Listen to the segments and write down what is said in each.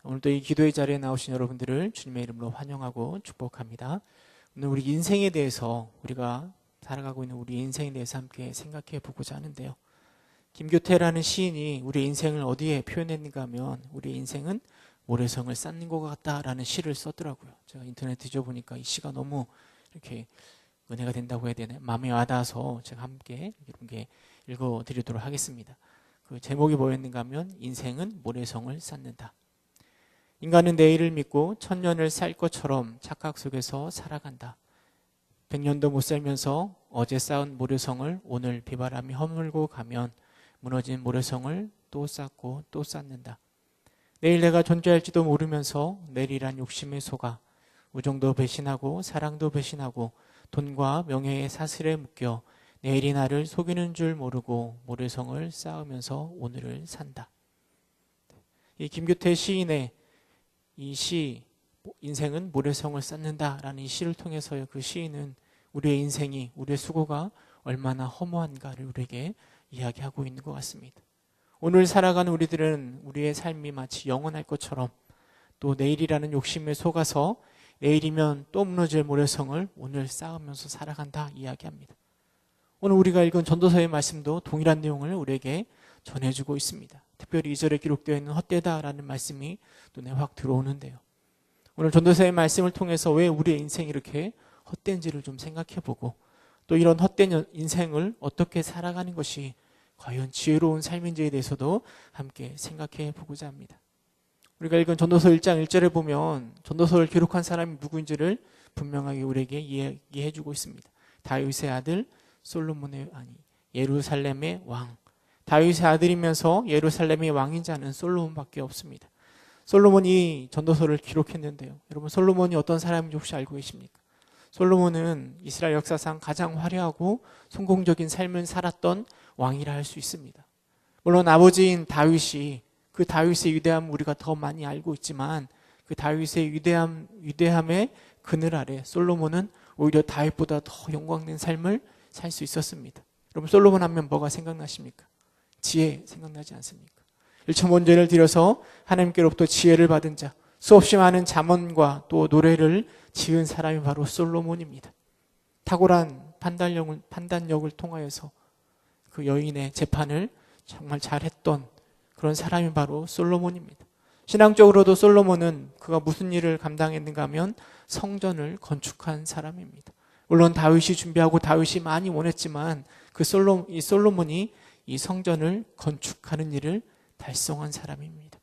오늘도 이 기도의 자리에 나오신 여러분들을 주님의 이름으로 환영하고 축복합니다. 오늘 우리 인생에 대해서, 우리가 살아가고 있는 우리 인생에 대해서 함께 생각해 보고자 하는데요. 김교태라는 시인이 우리 인생을 어디에 표현했는가 하면, 우리 인생은 모래성을 쌓는 것 같다라는 시를 썼더라고요. 제가 인터넷 뒤져보니까 이 시가 너무 이렇게 은혜가 된다고 해야 되나요? 마음에 와닿아서 제가 함께 이렇게 읽어드리도록 하겠습니다. 그 제목이 뭐였는가 하면, 인생은 모래성을 쌓는다. 인간은 내일을 믿고 천년을 살 것처럼 착각 속에서 살아간다. 100년도 못 살면서 어제 쌓은 모래성을 오늘 비바람이 허물고 가면 무너진 모래성을 또 쌓고 또 쌓는다. 내일 내가 존재할지도 모르면서 내일이란 욕심에 속아 우정도 배신하고 사랑도 배신하고 돈과 명예의 사슬에 묶여 내일이 나를 속이는 줄 모르고 모래성을 쌓으면서 오늘을 산다. 이 김교태 시인의 이 시, 인생은 모래성을 쌓는다라는 이 시를 통해서 그 시인은 우리의 인생이, 우리의 수고가 얼마나 허무한가를 우리에게 이야기하고 있는 것 같습니다. 오늘 살아가는 우리들은 우리의 삶이 마치 영원할 것처럼, 또 내일이라는 욕심에 속아서 내일이면 또 무너질 모래성을 오늘 쌓으면서 살아간다 이야기합니다. 오늘 우리가 읽은 전도서의 말씀도 동일한 내용을 우리에게 전해주고 있습니다. 특별히 2절에 기록되어 있는 헛되다라는 말씀이 눈에 확 들어오는데요. 오늘 전도서의 말씀을 통해서 왜 우리의 인생이 이렇게 헛된지를 좀 생각해보고, 또 이런 헛된 인생을 어떻게 살아가는 것이 과연 지혜로운 삶인지에 대해서도 함께 생각해 보고자 합니다. 우리가 읽은 전도서 1장 1절에 보면 전도서를 기록한 사람이 누구인지를 분명하게 우리에게 이야기해 주고 있습니다. 다윗의 아들 솔로몬의, 예루살렘의 왕. 다윗의 아들이면서 예루살렘의 왕인 자는 솔로몬밖에 없습니다. 솔로몬이 전도서를 기록했는데요. 여러분, 솔로몬이 어떤 사람인지 혹시 알고 계십니까? 솔로몬은 이스라엘 역사상 가장 화려하고 성공적인 삶을 살았던 왕이라 할 수 있습니다. 물론 아버지인 다윗이, 그 다윗의 위대함 우리가 더 많이 알고 있지만, 그 다윗의 위대함의 그늘 아래 솔로몬은 오히려 다윗보다 더 영광된 삶을 살 수 있었습니다. 여러분, 솔로몬 하면 뭐가 생각나십니까? 지혜 생각나지 않습니까? 일천번제를 드려서 하나님께로부터 지혜를 받은 자, 수없이 많은 잠언과 또 노래를 지은 사람이 바로 솔로몬입니다. 탁월한 판단력을 통하여서 그 여인의 재판을 정말 잘했던 그런 사람이 바로 솔로몬입니다. 신앙적으로도 솔로몬은 그가 무슨 일을 감당했는가 하면 성전을 건축한 사람입니다. 물론 다윗이 준비하고 다윗이 많이 원했지만 그 솔로몬이 이 성전을 건축하는 일을 달성한 사람입니다.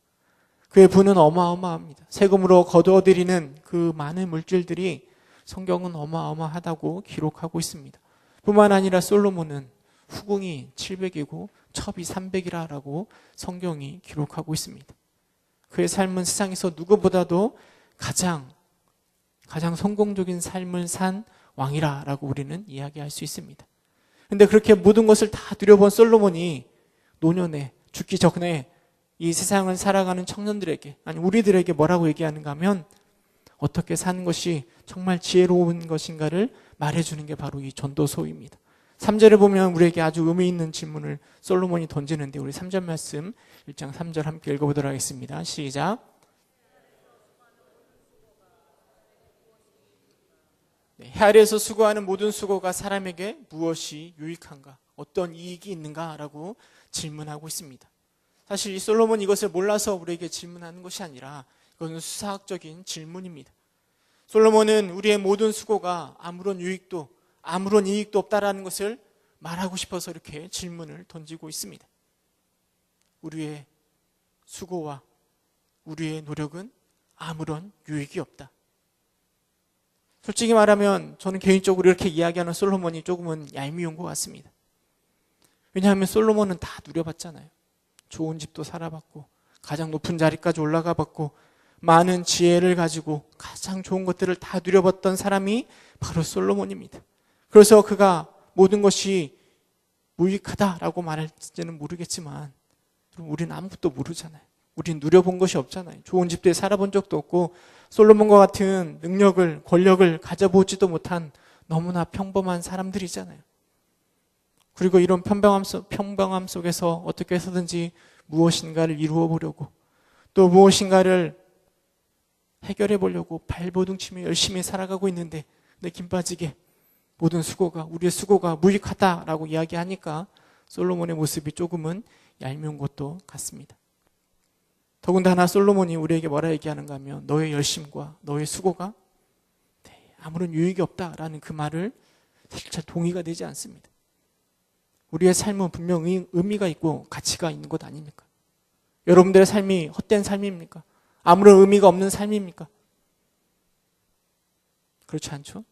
그의 부는 어마어마합니다. 세금으로 거두어들이는 그 많은 물질들이 성경은 어마어마하다고 기록하고 있습니다. 뿐만 아니라 솔로몬은 후궁이 700이고 첩이 300이라고 성경이 기록하고 있습니다. 그의 삶은 세상에서 누구보다도 가장 성공적인 삶을 산 왕이라고 우리는 이야기할 수 있습니다. 그런데 그렇게 모든 것을 다 누려본 솔로몬이 노년에, 죽기 전에 이 세상을 살아가는 청년들에게, 아니 우리들에게 뭐라고 얘기하는가 하면, 어떻게 사는 것이 정말 지혜로운 것인가를 말해주는 게 바로 이 전도서입니다. 3절에 보면 우리에게 아주 의미 있는 질문을 솔로몬이 던지는데, 우리 3절 말씀 1장 3절 함께 읽어보도록 하겠습니다. 시작. 해 아래에서 수고하는 모든 수고가 사람에게 무엇이 유익한가? 어떤 이익이 있는가? 라고 질문하고 있습니다. 사실 이 솔로몬이 이것을 몰라서 우리에게 질문하는 것이 아니라 이것은 수사학적인 질문입니다. 솔로몬은 우리의 모든 수고가 아무런 이익도 없다라는 것을 말하고 싶어서 이렇게 질문을 던지고 있습니다. 우리의 수고와 우리의 노력은 아무런 유익이 없다. 솔직히 말하면 저는 개인적으로 이렇게 이야기하는 솔로몬이 조금은 얄미운 것 같습니다. 왜냐하면 솔로몬은 다 누려봤잖아요. 좋은 집도 살아봤고, 가장 높은 자리까지 올라가 봤고, 많은 지혜를 가지고 가장 좋은 것들을 다 누려봤던 사람이 바로 솔로몬입니다. 그래서 그가 모든 것이 무익하다라고 말할지는 모르겠지만, 우리는 아무것도 모르잖아요. 우린 누려본 것이 없잖아요. 좋은 집들에 살아본 적도 없고, 솔로몬과 같은 능력을, 권력을 가져보지도 못한 너무나 평범한 사람들이잖아요. 그리고 이런 평범함 속에서 어떻게 해서든지 무엇인가를 이루어 보려고, 또 무엇인가를 해결해 보려고 발버둥치며 열심히 살아가고 있는데 내 김 빠지게 모든 수고가, 우리의 수고가 무익하다라고 이야기하니까 솔로몬의 모습이 조금은 얄미운 것도 같습니다. 더군다나 솔로몬이 우리에게 뭐라 얘기하는가 하면 너의 열심과 너의 수고가 아무런 유익이 없다라는 그 말을 사실 잘 동의가 되지 않습니다. 우리의 삶은 분명히 의미가 있고 가치가 있는 것 아닙니까? 여러분들의 삶이 헛된 삶입니까? 아무런 의미가 없는 삶입니까? 그렇지 않죠?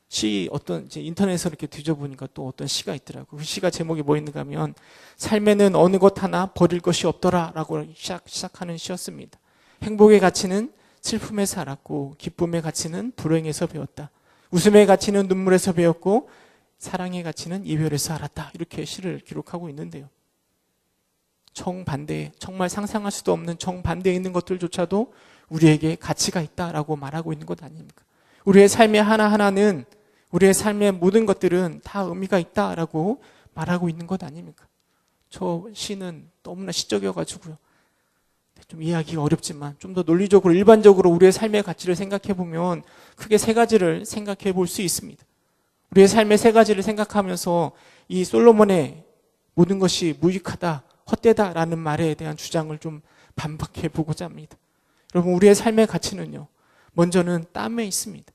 시 이제 인터넷에서 이렇게 뒤져보니까 또 어떤 시가 있더라고요. 그 시가 제목이 뭐 있는가 하면 삶에는 어느 것 하나 버릴 것이 없더라 라고 시작하는 시였습니다. 행복의 가치는 슬픔에서 알았고 기쁨의 가치는 불행에서 배웠다. 웃음의 가치는 눈물에서 배웠고 사랑의 가치는 이별에서 알았다. 이렇게 시를 기록하고 있는데요. 정반대에, 정말 상상할 수도 없는 정반대에 있는 것들조차도 우리에게 가치가 있다라고 말하고 있는 것 아닙니까? 우리의 삶의 하나하나는, 우리의 삶의 모든 것들은 다 의미가 있다라고 말하고 있는 것 아닙니까? 저 시는 너무나 시적이어가지고요. 좀 이해하기가 어렵지만 좀 더 논리적으로 일반적으로 우리의 삶의 가치를 생각해 보면 크게 세 가지를 생각해 볼 수 있습니다. 우리의 삶의 세 가지를 생각하면서 이 솔로몬의 모든 것이 무익하다, 헛되다라는 말에 대한 주장을 좀 반박해 보고자 합니다. 여러분, 우리의 삶의 가치는요, 먼저는 땀에 있습니다.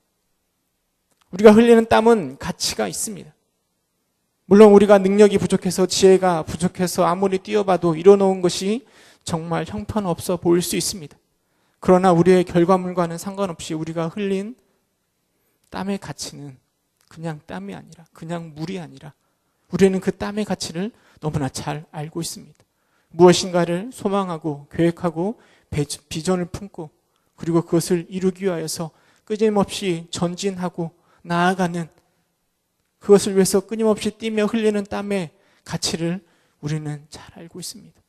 우리가 흘리는 땀은 가치가 있습니다. 물론 우리가 능력이 부족해서, 지혜가 부족해서 아무리 뛰어봐도 이뤄놓은 것이 정말 형편없어 보일 수 있습니다. 그러나 우리의 결과물과는 상관없이 우리가 흘린 땀의 가치는 그냥 땀이 아니라, 그냥 물이 아니라 우리는 그 땀의 가치를 너무나 잘 알고 있습니다. 무엇인가를 소망하고 계획하고 비전을 품고 그리고 그것을 이루기 위하여서 끊임없이 전진하고 나아가는, 그것을 위해서 끊임없이 뛰며 흘리는 땀의 가치를 우리는 잘 알고 있습니다.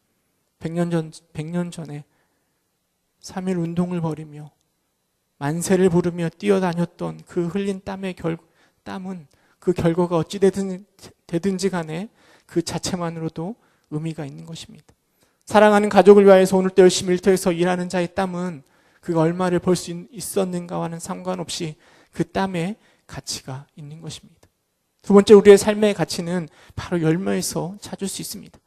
100년 전에 3일 운동을 벌이며 만세를 부르며 뛰어다녔던 그 흘린 땀은 그 결과가 어찌 되든지 간에 그 자체만으로도 의미가 있는 것입니다. 사랑하는 가족을 위하여서 오늘도 열심히 일터에서 일하는 자의 땀은 그가 얼마를 벌 수 있었는가와는 상관없이 그 땀에 가치가 있는 것입니다. 두 번째, 우리의 삶의 가치는 바로 열매에서 찾을 수 있습니다.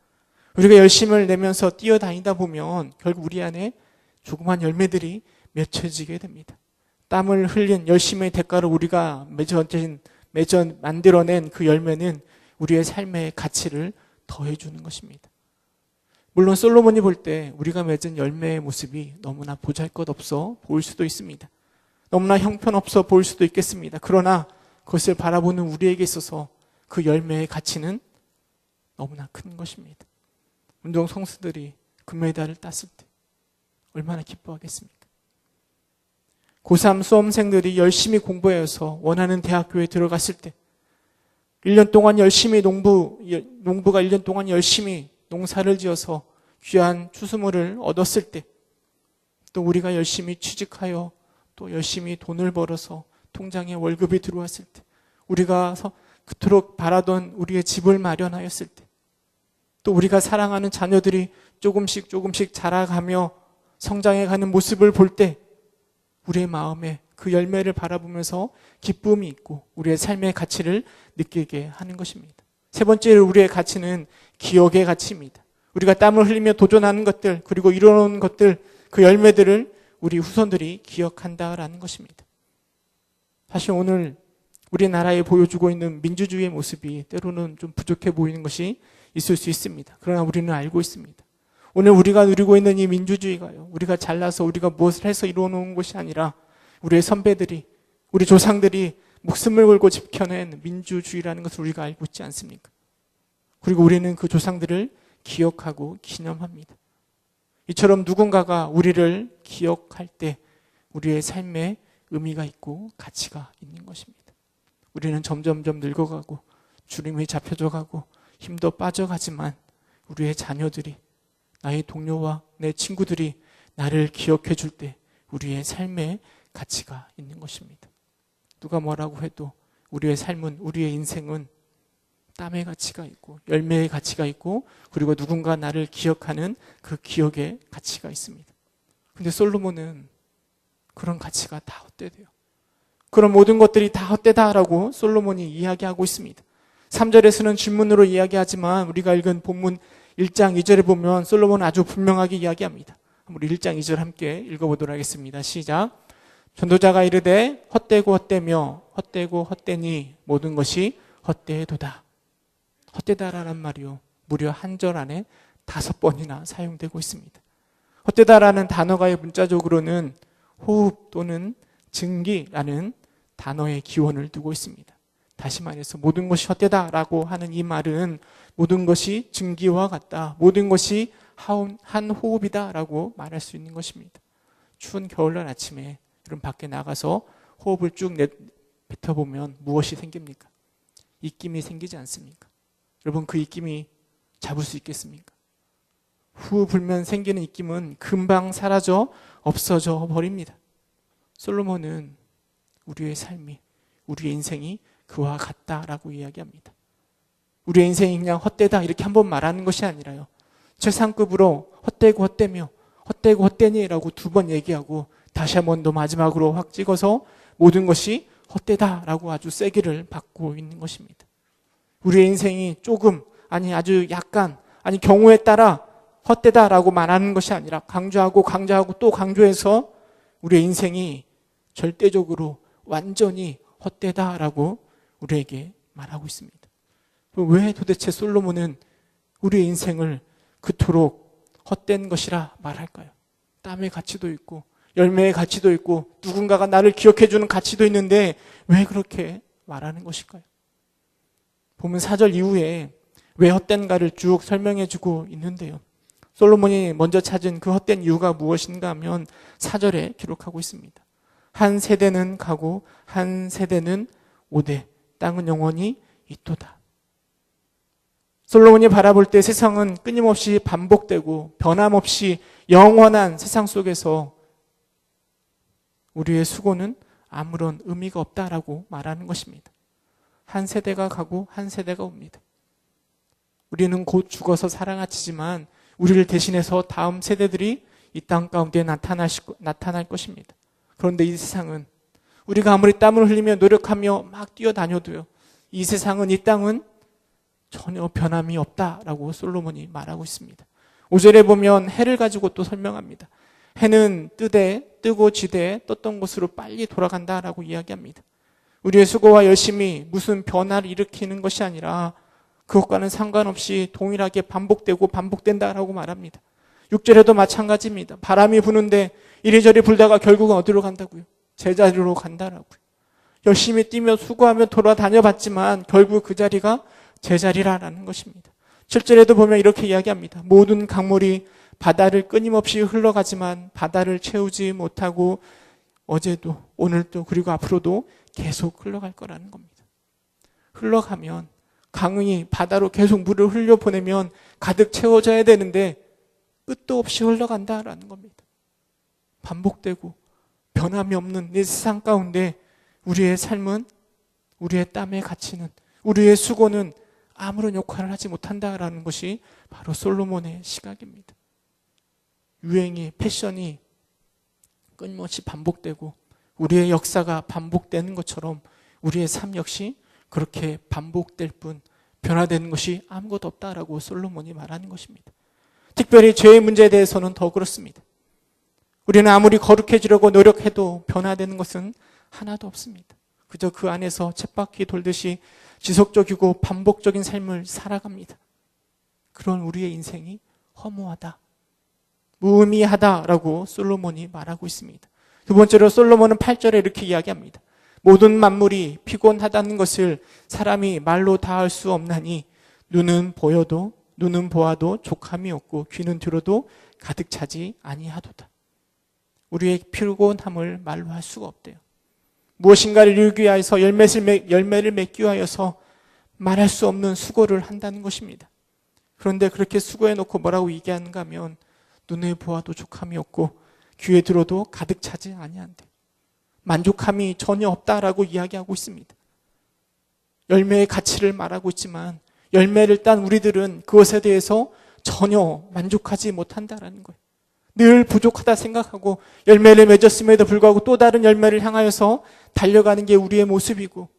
우리가 열심을 내면서 뛰어다니다 보면 결국 우리 안에 조그만 열매들이 맺혀지게 됩니다. 땀을 흘린 열심의 대가로 우리가 만들어낸 그 열매는 우리의 삶의 가치를 더해주는 것입니다. 물론 솔로몬이 볼 때 우리가 맺은 열매의 모습이 너무나 보잘것없어 보일 수도 있습니다. 너무나 형편없어 보일 수도 있겠습니다. 그러나 그것을 바라보는 우리에게 있어서 그 열매의 가치는 너무나 큰 것입니다. 운동 선수들이 금메달을 땄을 때 얼마나 기뻐하겠습니까? 고3 수험생들이 열심히 공부해서 원하는 대학교에 들어갔을 때 1년 동안 열심히 농부가 1년 동안 열심히 농사를 지어서 귀한 추수물을 얻었을 때, 또 우리가 열심히 취직하여 또 열심히 돈을 벌어서 통장에 월급이 들어왔을 때, 우리가 그토록 바라던 우리의 집을 마련하였을 때, 또 우리가 사랑하는 자녀들이 조금씩 자라가며 성장해가는 모습을 볼 때 우리의 마음에 그 열매를 바라보면서 기쁨이 있고 우리의 삶의 가치를 느끼게 하는 것입니다. 세 번째로 우리의 가치는 기억의 가치입니다. 우리가 땀을 흘리며 도전하는 것들, 그리고 이뤄놓은 것들, 그 열매들을 우리 후손들이 기억한다라는 것입니다. 사실 오늘 우리나라에 보여주고 있는 민주주의의 모습이 때로는 좀 부족해 보이는 것이 있을 수 있습니다. 그러나 우리는 알고 있습니다. 오늘 우리가 누리고 있는 이 민주주의가요, 우리가 잘나서 우리가 무엇을 해서 이루어놓은 것이 아니라 우리의 선배들이, 우리 조상들이 목숨을 걸고 지켜낸 민주주의라는 것을 우리가 알고 있지 않습니까? 그리고 우리는 그 조상들을 기억하고 기념합니다. 이처럼 누군가가 우리를 기억할 때 우리의 삶에 의미가 있고 가치가 있는 것입니다. 우리는 점점점 늙어가고 주름이 잡혀져가고 힘도 빠져가지만 우리의 자녀들이, 나의 동료와 내 친구들이 나를 기억해 줄 때 우리의 삶에 가치가 있는 것입니다. 누가 뭐라고 해도 우리의 삶은, 우리의 인생은 땀의 가치가 있고 열매의 가치가 있고 그리고 누군가 나를 기억하는 그 기억의 가치가 있습니다. 근데 솔로몬은 그런 가치가 다 헛되대요. 그런 모든 것들이 다 헛되다라고 솔로몬이 이야기하고 있습니다. 3절에서는 질문으로 이야기하지만 우리가 읽은 본문 1장 2절에 보면 솔로몬은 아주 분명하게 이야기합니다. 우리 1장 2절 함께 읽어보도록 하겠습니다. 시작. 전도자가 이르되 헛되고 헛되며 헛되고 헛되니 모든 것이 헛되도다. 헛되다라는 말이요, 무려 한 절 안에 5번이나 사용되고 있습니다. 헛되다라는 단어가 문자적으로는 호흡 또는 증기라는 단어의 기원을 두고 있습니다. 다시 말해서 모든 것이 헛되다라고 하는 이 말은 모든 것이 증기와 같다, 모든 것이 한 호흡이다라고 말할 수 있는 것입니다. 추운 겨울날 아침에 여러분 밖에 나가서 호흡을 쭉 뱉어보면 무엇이 생깁니까? 입김이 생기지 않습니까? 여러분 그 입김이 잡을 수 있겠습니까? 후 불면 생기는 입김은 금방 사라져 없어져 버립니다. 솔로몬은 우리의 삶이, 우리의 인생이 그와 같다라고 이야기합니다. 우리의 인생이 그냥 헛되다 이렇게 한번 말하는 것이 아니라요, 최상급으로 헛되고 헛되며 헛되고 헛되니라고 2번 얘기하고 다시 한 번 더 마지막으로 확 찍어서 모든 것이 헛되다라고 아주 세기를 받고 있는 것입니다. 우리의 인생이 조금, 아니 아주 약간, 아니 경우에 따라 헛되다라고 말하는 것이 아니라 강조하고 강조하고 또 강조해서 우리의 인생이 절대적으로 완전히 헛되다라고 우리에게 말하고 있습니다. 왜 도대체 솔로몬은 우리의 인생을 그토록 헛된 것이라 말할까요? 땀의 가치도 있고 열매의 가치도 있고 누군가가 나를 기억해주는 가치도 있는데 왜 그렇게 말하는 것일까요? 보면 4절 이후에 왜 헛된가를 쭉 설명해주고 있는데요, 솔로몬이 먼저 찾은 그 헛된 이유가 무엇인가 하면 4절에 기록하고 있습니다. 한 세대는 가고 한 세대는 오되 땅은 영원히 있도다. 솔로몬이 바라볼 때 세상은 끊임없이 반복되고 변함없이 영원한 세상 속에서 우리의 수고는 아무런 의미가 없다라고 말하는 것입니다. 한 세대가 가고 한 세대가 옵니다. 우리는 곧 죽어서 사랑하지만 우리를 대신해서 다음 세대들이 이 땅 가운데 나타날 것입니다. 그런데 이 세상은 우리가 아무리 땀을 흘리며 노력하며 막 뛰어다녀도요, 이 세상은, 이 땅은 전혀 변함이 없다라고 솔로몬이 말하고 있습니다. 5절에 보면 해를 가지고 또 설명합니다. 해는 뜨고 지되 떴던 곳으로 빨리 돌아간다라고 이야기합니다. 우리의 수고와 열심이 무슨 변화를 일으키는 것이 아니라 그것과는 상관없이 동일하게 반복된다라고 말합니다. 6절에도 마찬가지입니다. 바람이 부는데 이리저리 불다가 결국은 어디로 간다고요? 제자리로 간다라고요. 열심히 뛰며 수고하며 돌아다녀 봤지만 결국 그 자리가 제자리라는 것입니다. 7절에도 보면 이렇게 이야기합니다. 모든 강물이 바다를 끊임없이 흘러가지만 바다를 채우지 못하고 어제도 오늘도 그리고 앞으로도 계속 흘러갈 거라는 겁니다. 흘러가면 강이 바다로 계속 물을 흘려보내면 가득 채워져야 되는데 끝도 없이 흘러간다라는 겁니다. 반복되고 변함이 없는 이 세상 가운데 우리의 삶은, 우리의 땀의 가치는, 우리의 수고는 아무런 역할을 하지 못한다라는 것이 바로 솔로몬의 시각입니다. 유행이, 패션이 끊임없이 반복되고 우리의 역사가 반복되는 것처럼 우리의 삶 역시 그렇게 반복될 뿐 변화되는 것이 아무것도 없다라고 솔로몬이 말하는 것입니다. 특별히 죄의 문제에 대해서는 더 그렇습니다. 우리는 아무리 거룩해지려고 노력해도 변화되는 것은 하나도 없습니다. 그저 그 안에서 쳇바퀴 돌듯이 지속적이고 반복적인 삶을 살아갑니다. 그런 우리의 인생이 허무하다, 무의미하다라고 솔로몬이 말하고 있습니다. 두 번째로 솔로몬은 8절에 이렇게 이야기합니다. 모든 만물이 피곤하다는 것을 사람이 말로 다 할 수 없나니 눈은 보아도 족함이 없고 귀는 들어도 가득 차지 아니하도다. 우리의 피곤함을 말로 할 수가 없대요. 무엇인가를 이루기 위하여서 열매를 맺기 위하여서 말할 수 없는 수고를 한다는 것입니다. 그런데 그렇게 수고해놓고 뭐라고 얘기하는가 하면 눈에 보아도 족함이 없고 귀에 들어도 가득 차지 아니한대. 만족함이 전혀 없다라고 이야기하고 있습니다. 열매의 가치를 말하고 있지만 열매를 딴 우리들은 그것에 대해서 전혀 만족하지 못한다라는 거예요. 늘 부족하다 생각하고 열매를 맺었음에도 불구하고 또 다른 열매를 향하여서 달려가는 게 우리의 모습이고,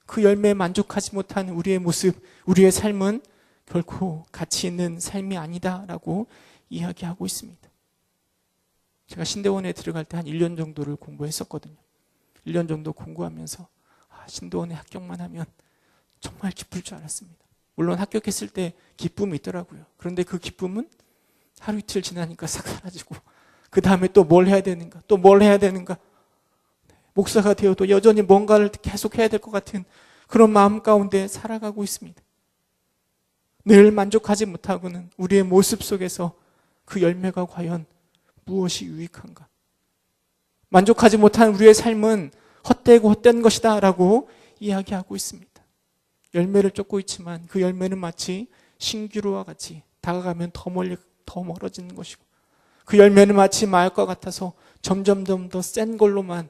그 열매에 만족하지 못한 우리의 모습, 우리의 삶은 결코 가치 있는 삶이 아니다라고 이야기하고 있습니다. 제가 신대원에 들어갈 때 한 1년 정도를 공부했었거든요. 1년 정도 공부하면서 신대원에 합격만 하면 정말 기쁠 줄 알았습니다. 물론 합격했을 때 기쁨이 있더라고요. 그런데 그 기쁨은 하루 이틀 지나니까 싹 사라지고, 그 다음에 또 뭘 해야 되는가, 또 뭘 해야 되는가, 목사가 되어도 여전히 뭔가를 계속 해야 될 것 같은 그런 마음 가운데 살아가고 있습니다. 늘 만족하지 못하고는 우리의 모습 속에서 그 열매가 과연 무엇이 유익한가? 만족하지 못한 우리의 삶은 헛되고 헛된 것이다 라고 이야기하고 있습니다. 열매를 쫓고 있지만 그 열매는 마치 신기루와 같이 다가가면 더 멀어지는 것이고, 그 열매는 마치 마약과 같아서 점점점 더 센 걸로만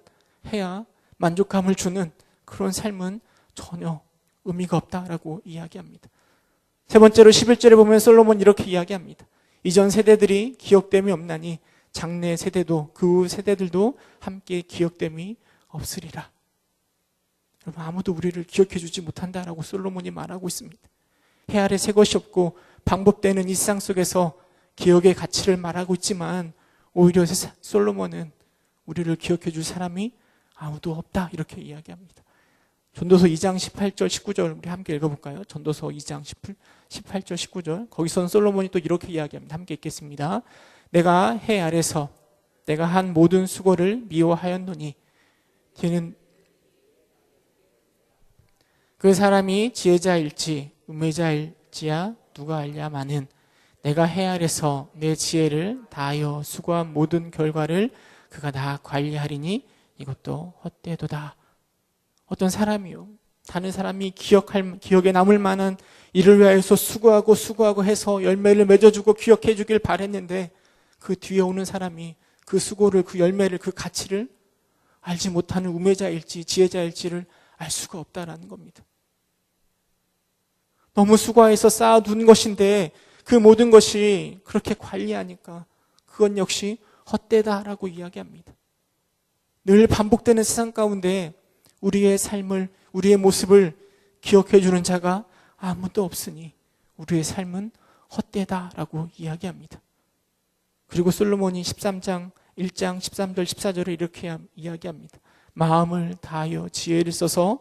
해야 만족감을 주는 그런 삶은 전혀 의미가 없다라고 이야기합니다. 세 번째로 11절에 보면 솔로몬 이렇게 이야기합니다. 이전 세대들이 기억됨이 없나니 장래 세대도 그 후 세대들도 함께 기억됨이 없으리라. 여러분, 아무도 우리를 기억해 주지 못한다라고 솔로몬이 말하고 있습니다. 해 아래 새 것이 없고 반복되는 일상 속에서 기억의 가치를 말하고 있지만, 오히려 솔로몬은 우리를 기억해 줄 사람이 아무도 없다 이렇게 이야기합니다. 전도서 2장 18절 19절 우리 함께 읽어볼까요? 전도서 2장 18절 19절 거기서는 솔로몬이 또 이렇게 이야기합니다. 함께 읽겠습니다. 내가 해 아래서 내가 한 모든 수고를 미워하였노니 걔는 그 사람이 지혜자일지 우매자일지야 누가 알랴마는 내가 해 아래서 내 지혜를 다하여 수고한 모든 결과를 그가 다 관리하리니 이것도 헛되도다. 어떤 사람이요, 다른 사람이 기억에 남을 만한 일을 위하여서 수고하고 해서 열매를 맺어주고 기억해 주길 바랬는데, 그 뒤에 오는 사람이 그 수고를, 그 열매를, 그 가치를 알지 못하는 우매자일지 지혜자일지를 알 수가 없다라는 겁니다. 너무 수고해서 쌓아둔 것인데 그 모든 것이 그렇게 관리하니까 그건 역시 헛되다라고 이야기합니다. 늘 반복되는 세상 가운데 우리의 삶을, 우리의 모습을 기억해 주는 자가 아무도 없으니 우리의 삶은 헛되다라고 이야기합니다. 그리고 솔로몬이 13장 1장 13절 14절에 이렇게 이야기합니다. 마음을 다하여 지혜를 써서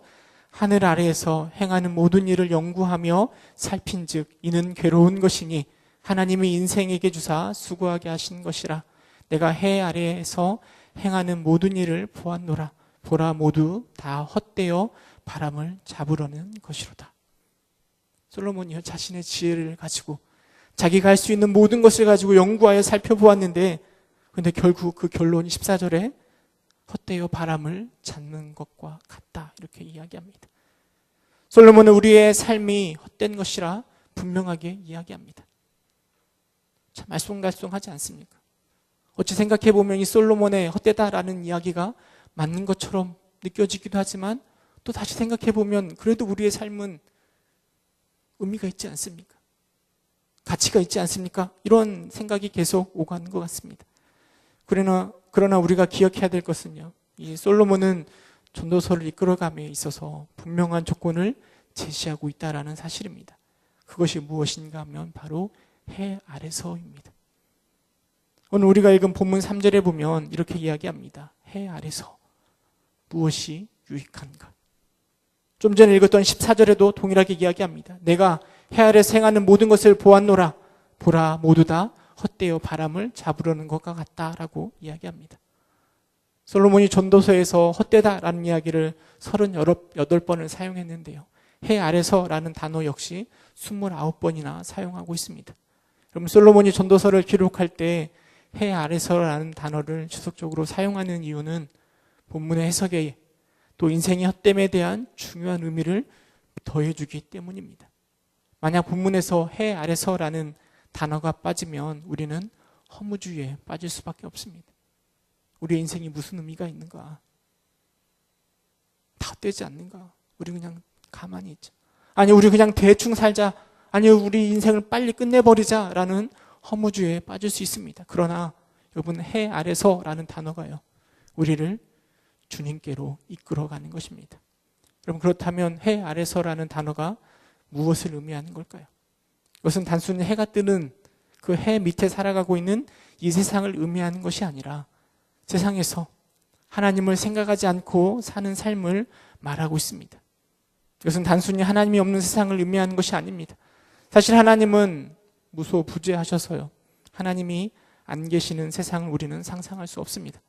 하늘 아래에서 행하는 모든 일을 연구하며 살핀즉 이는 괴로운 것이니 하나님이 인생에게 주사 수고하게 하신 것이라. 내가 해 아래에서 행하는 모든 일을 보았노라. 보라 모두 다 헛되어 바람을 잡으려는 것이로다. 솔로몬이 자신의 지혜를 가지고 자기가 할 수 있는 모든 것을 가지고 연구하여 살펴보았는데, 그런데 결국 그 결론이 14절에 헛되어 바람을 잡는 것과 같다 이렇게 이야기합니다. 솔로몬은 우리의 삶이 헛된 것이라 분명하게 이야기합니다. 참 알쏭달쏭하지 않습니까? 어찌 생각해보면 이 솔로몬의 헛되다라는 이야기가 맞는 것처럼 느껴지기도 하지만, 또 다시 생각해보면 그래도 우리의 삶은 의미가 있지 않습니까? 가치가 있지 않습니까? 이런 생각이 계속 오가는 것 같습니다. 그러나 우리가 기억해야 될 것은요, 이 솔로몬은 전도서를 이끌어감에 있어서 분명한 조건을 제시하고 있다는 사실입니다. 그것이 무엇인가 하면 바로 해 아래서입니다. 오늘 우리가 읽은 본문 3절에 보면 이렇게 이야기합니다. 해 아래서 무엇이 유익한가? 좀 전에 읽었던 14절에도 동일하게 이야기합니다. 내가 해 아래서 행하는 모든 것을 보았노라. 보라 모두 다 헛되어 바람을 잡으려는 것과 같다라고 이야기합니다. 솔로몬이 전도서에서 헛되다라는 이야기를 38번을 사용했는데요. 해 아래서라는 단어 역시 29번이나 사용하고 있습니다. 그럼 솔로몬이 전도서를 기록할 때 해 아래서라는 단어를 지속적으로 사용하는 이유는 본문의 해석에 또 인생의 헛됨에 대한 중요한 의미를 더해주기 때문입니다. 만약 본문에서 해 아래서라는 단어가 빠지면 우리는 허무주의에 빠질 수밖에 없습니다. 우리 인생이 무슨 의미가 있는가? 다 헛되지 않는가? 우리 그냥 가만히 있자. 아니 우리 그냥 대충 살자. 아니 우리 인생을 빨리 끝내버리자라는 허무주의에 빠질 수 있습니다. 그러나 여러분, 해 아래서라는 단어가요, 우리를 주님께로 이끌어가는 것입니다. 여러분, 그렇다면 해 아래서라는 단어가 무엇을 의미하는 걸까요? 이것은 단순히 해가 뜨는 그 해 밑에 살아가고 있는 이 세상을 의미하는 것이 아니라 세상에서 하나님을 생각하지 않고 사는 삶을 말하고 있습니다. 이것은 단순히 하나님이 없는 세상을 의미하는 것이 아닙니다. 사실 하나님은 무소부재하셔서요, 하나님이 안 계시는 세상을 우리는 상상할 수 없습니다.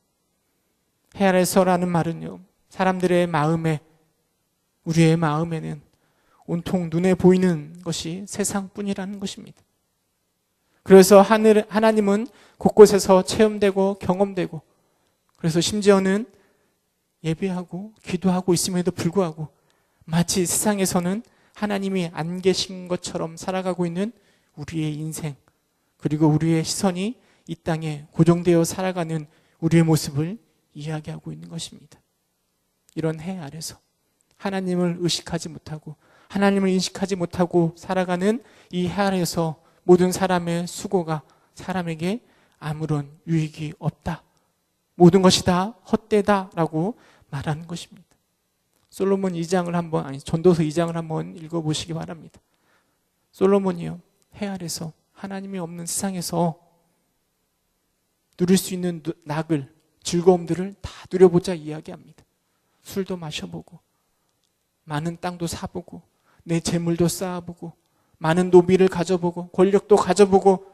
해 아래서라는 말은요, 사람들의 마음에, 우리의 마음에는 온통 눈에 보이는 것이 세상뿐이라는 것입니다. 그래서 하나님은 곳곳에서 체험되고 경험되고, 그래서 심지어는 예배하고 기도하고 있음에도 불구하고 마치 세상에서는 하나님이 안 계신 것처럼 살아가고 있는 우리의 인생, 그리고 우리의 시선이 이 땅에 고정되어 살아가는 우리의 모습을 이야기하고 있는 것입니다. 이런 해 아래서 하나님을 의식하지 못하고 하나님을 인식하지 못하고 살아가는 이 해 아래서 모든 사람의 수고가 사람에게 아무런 유익이 없다, 모든 것이 다 헛되다라고 말하는 것입니다. 솔로몬 2장을 전도서 2장을 한번 읽어보시기 바랍니다. 솔로몬이요, 해 아래서 하나님이 없는 세상에서 누릴 수 있는 낙을, 즐거움들을 다 누려보자 이야기합니다. 술도 마셔보고 많은 땅도 사보고 내 재물도 쌓아보고 많은 노비를 가져보고 권력도 가져보고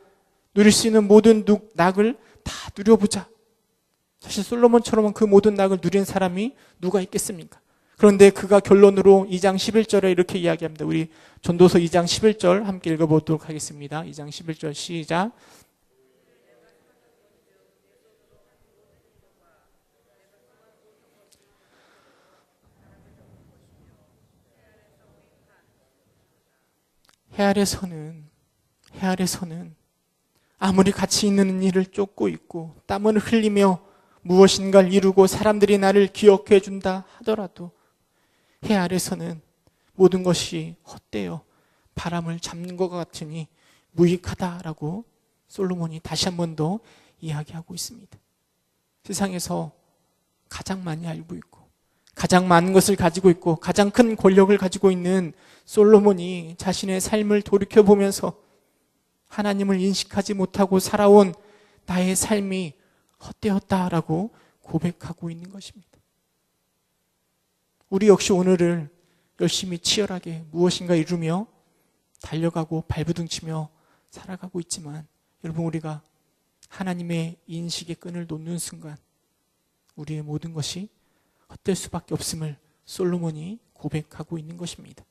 누릴 수 있는 모든 낙을 다 누려보자. 사실 솔로몬처럼 그 모든 낙을 누린 사람이 누가 있겠습니까? 그런데 그가 결론으로 2장 11절에 이렇게 이야기합니다. 우리 전도서 2장 11절 함께 읽어보도록 하겠습니다. 2장 11절 시작. 해 아래서는 아무리 가치 있는 일을 쫓고 있고 땀을 흘리며 무엇인가를 이루고 사람들이 나를 기억해 준다 하더라도 해 아래서는 모든 것이 헛되어 바람을 잡는 것 같으니 무익하다라고 솔로몬이 다시 한 번 더 이야기하고 있습니다. 세상에서 가장 많이 알고 있고 가장 많은 것을 가지고 있고 가장 큰 권력을 가지고 있는 솔로몬이 자신의 삶을 돌이켜보면서 하나님을 인식하지 못하고 살아온 나의 삶이 헛되었다라고 고백하고 있는 것입니다. 우리 역시 오늘을 열심히 치열하게 무엇인가 이루며 달려가고 발부둥치며 살아가고 있지만, 여러분, 우리가 하나님의 인식의 끈을 놓는 순간 우리의 모든 것이 헛될 수밖에 없음을 솔로몬이 고백하고 있는 것입니다.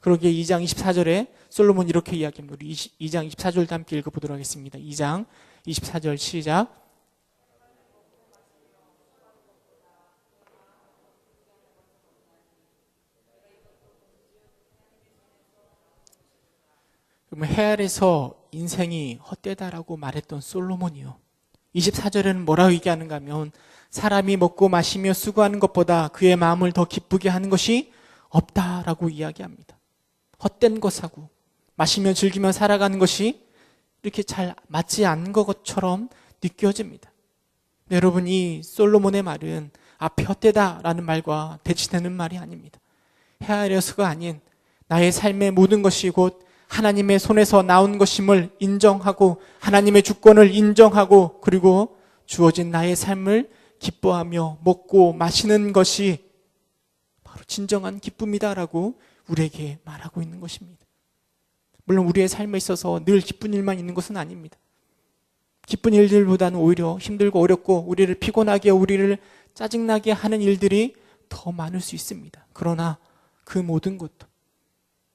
그러기에 2장 24절에 솔로몬이 이렇게 이야기합니다. 우리 2장 24절도 함께 읽어보도록 하겠습니다. 2장 24절 시작. 그럼 해 아래서 인생이 헛되다라고 말했던 솔로몬이요, 24절에는 뭐라고 얘기하는가 하면 사람이 먹고 마시며 수고하는 것보다 그의 마음을 더 기쁘게 하는 것이 없다라고 이야기합니다. 헛된 것하고 마시며 즐기며 살아가는 것이 이렇게 잘 맞지 않는 것처럼 느껴집니다. 여러분, 이 솔로몬의 말은 앞에 헛되다라는 말과 대치되는 말이 아닙니다. 해 아래서가 아닌 나의 삶의 모든 것이 곧 하나님의 손에서 나온 것임을 인정하고 하나님의 주권을 인정하고 그리고 주어진 나의 삶을 기뻐하며 먹고 마시는 것이 바로 진정한 기쁨이다라고 우리에게 말하고 있는 것입니다. 물론 우리의 삶에 있어서 늘 기쁜 일만 있는 것은 아닙니다. 기쁜 일들보다는 오히려 힘들고 어렵고 우리를 피곤하게, 우리를 짜증나게 하는 일들이 더 많을 수 있습니다. 그러나 그 모든 것도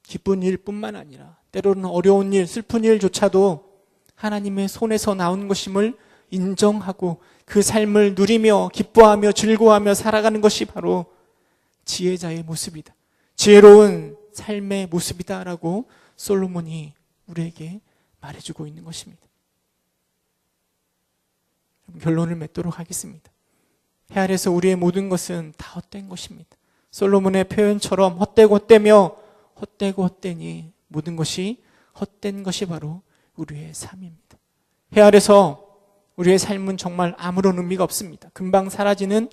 기쁜 일뿐만 아니라 때로는 어려운 일, 슬픈 일조차도 하나님의 손에서 나온 것임을 인정하고 그 삶을 누리며 기뻐하며 즐거워하며 살아가는 것이 바로 지혜자의 모습이다, 지혜로운 삶의 모습이다라고 솔로몬이 우리에게 말해주고 있는 것입니다. 결론을 맺도록 하겠습니다. 해 아래서 우리의 모든 것은 다 헛된 것입니다. 솔로몬의 표현처럼 헛되고 헛되며 헛되고 헛되니 모든 것이 헛된 것이 바로 우리의 삶입니다. 해 아래서 우리의 삶은 정말 아무런 의미가 없습니다. 금방 사라지는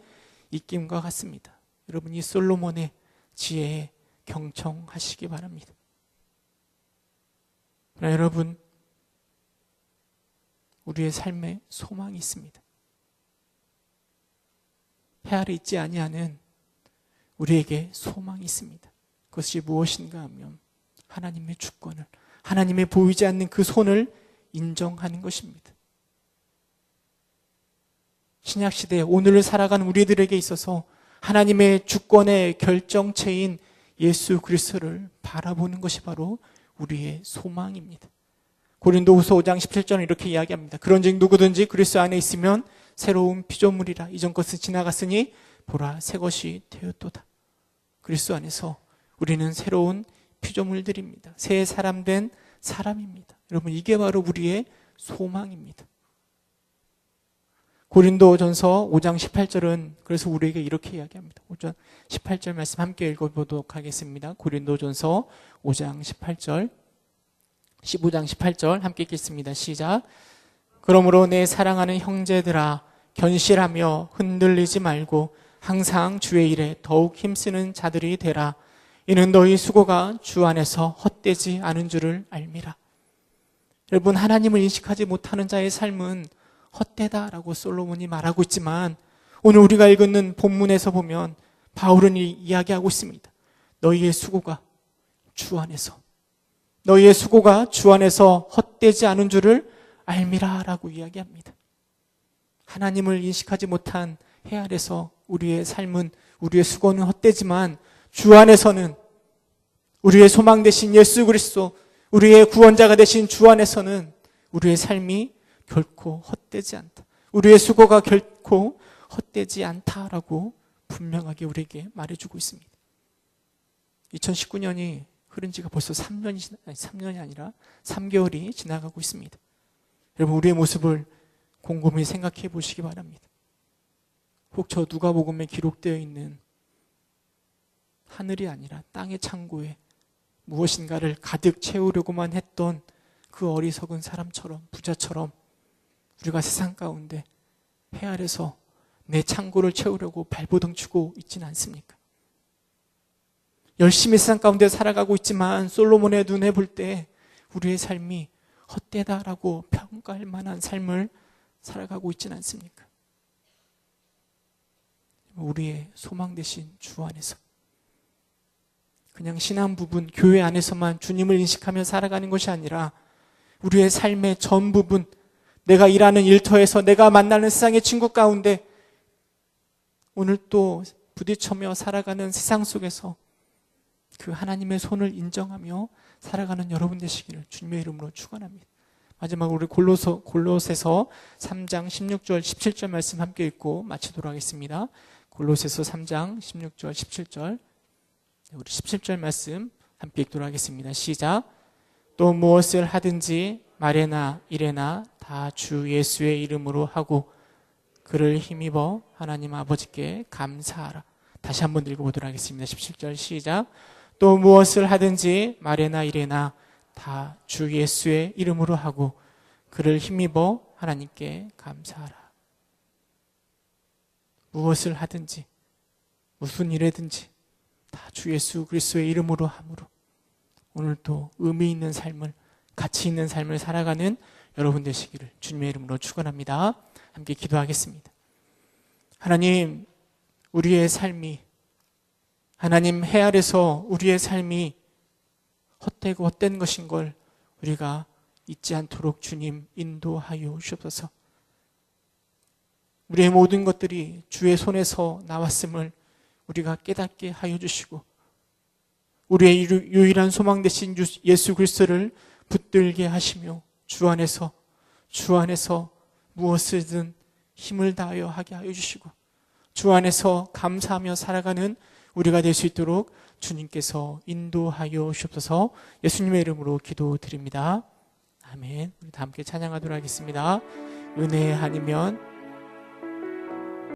입김과 같습니다. 여러분, 이 솔로몬의 지혜에 경청하시기 바랍니다. 그러나 여러분, 우리의 삶에 소망이 있습니다. 해 아래 있지 아니하는 우리에게 소망이 있습니다. 그것이 무엇인가 하면 하나님의 주권을, 하나님의 보이지 않는 그 손을 인정하는 것입니다. 신약시대 오늘을 살아가는 우리들에게 있어서 하나님의 주권의 결정체인 예수 그리스도를 바라보는 것이 바로 우리의 소망입니다. 고린도후서 5장 17절은 이렇게 이야기합니다. 그런즉 누구든지 그리스도 안에 있으면 새로운 피조물이라. 이전 것은 지나갔으니 보라 새 것이 되었도다. 그리스도 안에서 우리는 새로운 피조물들입니다. 새 사람 된 사람입니다. 여러분, 이게 바로 우리의 소망입니다. 고린도전서 5장 18절은 그래서 우리에게 이렇게 이야기합니다. 5장 18절 말씀 함께 읽어보도록 하겠습니다. 고린도전서 5장 18절 15장 18절 함께 읽겠습니다. 시작. 그러므로 내 사랑하는 형제들아 견실하며 흔들리지 말고 항상 주의 일에 더욱 힘쓰는 자들이 되라. 이는 너희 수고가 주 안에서 헛되지 않은 줄을 알미라. 여러분, 하나님을 인식하지 못하는 자의 삶은 헛되다라고 솔로몬이 말하고 있지만 오늘 우리가 읽는 본문에서 보면 바울은 이야기하고 있습니다. 너희의 수고가 주 안에서, 너희의 수고가 주 안에서 헛되지 않은 줄을 알미라 라고 이야기합니다. 하나님을 인식하지 못한 해 아래서 우리의 삶은, 우리의 수고는 헛되지만 주 안에서는, 우리의 소망 되신 예수 그리스도, 우리의 구원자가 되신 주 안에서는 우리의 삶이 결코 헛되지 않다. 우리의 수고가 결코 헛되지 않다라고 분명하게 우리에게 말해주고 있습니다. 2019년이 흐른 지가 벌써 3년이 아니라 3개월이 지나가고 있습니다. 여러분, 우리의 모습을 곰곰이 생각해 보시기 바랍니다. 혹 저 누가복음에 기록되어 있는 하늘이 아니라 땅의 창고에 무엇인가를 가득 채우려고만 했던 그 어리석은 사람처럼, 부자처럼 우리가 세상 가운데 해 아래서 내 창고를 채우려고 발버둥 치고 있지는 않습니까? 열심히 세상 가운데 살아가고 있지만 솔로몬의 눈에 볼 때 우리의 삶이 헛되다라고 평가할 만한 삶을 살아가고 있지는 않습니까? 우리의 소망 되신 주 안에서 그냥 신앙 부분, 교회 안에서만 주님을 인식하며 살아가는 것이 아니라 우리의 삶의 전 부분, 내가 일하는 일터에서, 내가 만나는 세상의 친구 가운데, 오늘 또 부딪혀며 살아가는 세상 속에서 그 하나님의 손을 인정하며 살아가는 여러분 되시기를 주님의 이름으로 축원합니다. 마지막으로 우리 골로새서 3장 16절 17절 말씀 함께 읽고 마치도록 하겠습니다. 골로새서 3장 16절 17절, 우리 17절 말씀 함께 읽도록 하겠습니다. 시작. 또 무엇을 하든지 말에나 일에나 다 주 예수의 이름으로 하고 그를 힘입어 하나님 아버지께 감사하라. 다시 한번 읽어보도록 하겠습니다. 17절 시작. 또 무엇을 하든지 말에나 일에나 다 주 예수의 이름으로 하고 그를 힘입어 하나님께 감사하라. 무엇을 하든지, 무슨 일이든지 다 주 예수 그리스도의 이름으로 함으로 오늘도 의미 있는 삶을, 가치 있는 삶을 살아가는 여러분 되시기를 주님의 이름으로 축원합니다. 함께 기도하겠습니다. 하나님, 우리의 삶이, 하나님 해 아래서 우리의 삶이 헛되고 헛된 것인 걸 우리가 잊지 않도록 주님 인도하여 주옵소서. 우리의 모든 것들이 주의 손에서 나왔음을 우리가 깨닫게 하여 주시고 우리의 유일한 소망 되신 예수 그리스도를 붙들게 하시며 주 안에서 무엇이든 힘을 다하여 하게 하여 주시고 주 안에서 감사하며 살아가는 우리가 될 수 있도록 주님께서 인도하여 주옵소서. 예수님의 이름으로 기도드립니다. 아멘. 우리 다 함께 찬양하도록 하겠습니다. 은혜의 한이면